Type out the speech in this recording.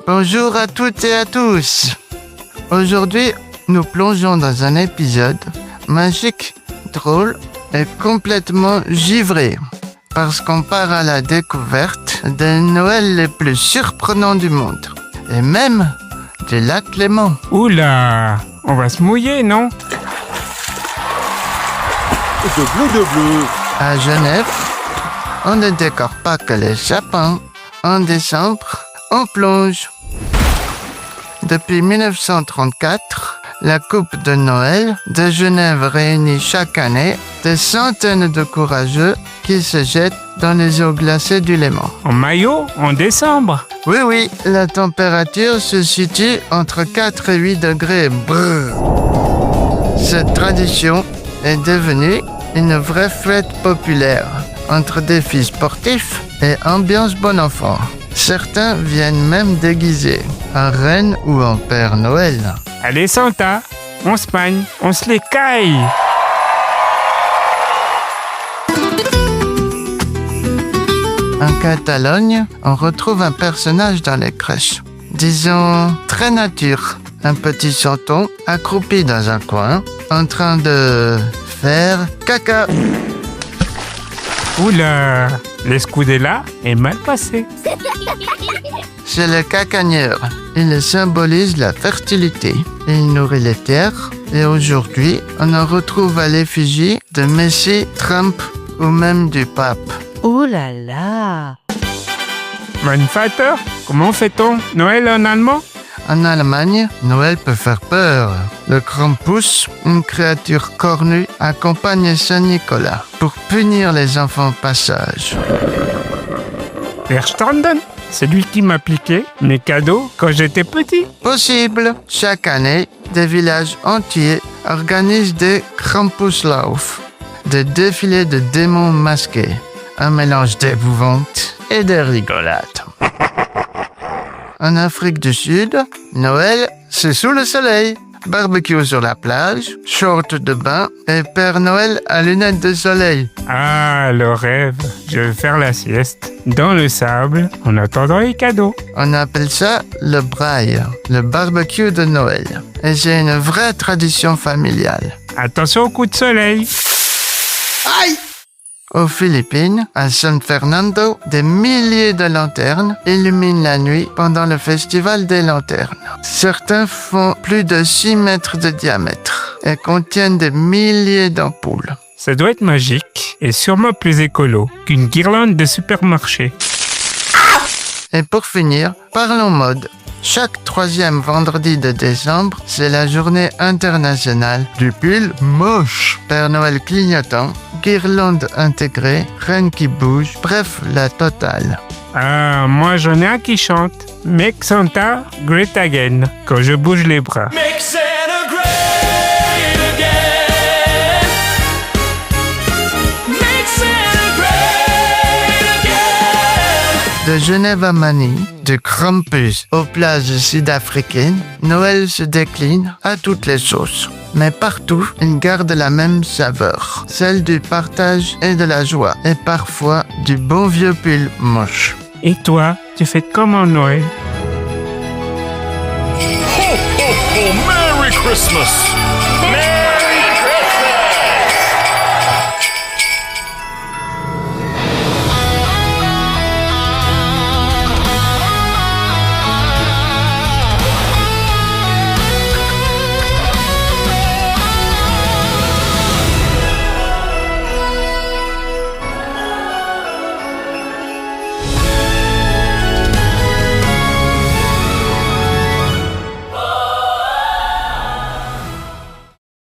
Bonjour à toutes et à tous. Aujourd'hui, nous plongeons dans un épisode magique, drôle et complètement givré. Parce qu'on part à la découverte des Noëls les plus surprenants du monde. Et même du lac Léman. Oula, on va se mouiller, non? De bleu. À Genève, on ne décore pas que les sapins. En décembre, on plonge. Depuis 1934, la Coupe de Noël de Genève réunit chaque année des centaines de courageux qui se jettent dans les eaux glacées du Léman. En maillot, en décembre? Oui, la température se situe entre 4 et 8 degrés. Brrr. Cette tradition est devenue une vraie fête populaire entre défis sportifs et ambiance bon enfant. Certains viennent même déguisés en reine ou en Père Noël. Allez Santa, on se magne, on se les caille. En Catalogne, on retrouve un personnage dans les crèches. Disons, très nature. Un petit chanton accroupi dans un coin, en train de faire caca. Oula, l'escudella est mal passé. C'est le cacagneur. Il symbolise la fertilité. Il nourrit les terres. Et aujourd'hui, on en retrouve à l'effigie de Messi, Trump ou même du pape. Oh là là! Mein Vater, comment fait-on Noël en allemand? En Allemagne, Noël peut faire peur. Le Krampus, une créature cornue, accompagne Saint-Nicolas pour punir les enfants passage. Verstanden, c'est lui qui m'a piqué mes cadeaux quand j'étais petit. Possible. Chaque année, des villages entiers organisent des Krampuslauf, des défilés de démons masqués. Un mélange d'épouvante et de rigolade. En Afrique du Sud, Noël, c'est sous le soleil. Barbecue sur la plage, short de bain et Père Noël à lunettes de soleil. Ah, le rêve. Je vais faire la sieste dans le sable en attendant les cadeaux. On appelle ça le braai, le barbecue de Noël. Et c'est une vraie tradition familiale. Attention au coup de soleil. Aïe! Aux Philippines, à San Fernando, des milliers de lanternes illuminent la nuit pendant le festival des lanternes. Certains font plus de 6 mètres de diamètre et contiennent des milliers d'ampoules. Ça doit être magique et sûrement plus écolo qu'une guirlande de supermarché. Et pour finir, parlons mode. Chaque 3e vendredi de décembre, c'est la journée internationale du pull moche. Père Noël clignotant, guirlande intégrée, reine qui bouge, bref, la totale. Ah, moi j'en ai un qui chante. Make Santa great again quand je bouge les bras. Make Santa great again. Make Santa great again. De Genève à Manille, de Krampus aux plages sud-africaines, Noël se décline à toutes les sauces. Mais partout, il garde la même saveur, celle du partage et de la joie, et parfois du bon vieux pull moche. Et toi, tu fais comment Noël? Ho, ho, ho, Merry Christmas. Merry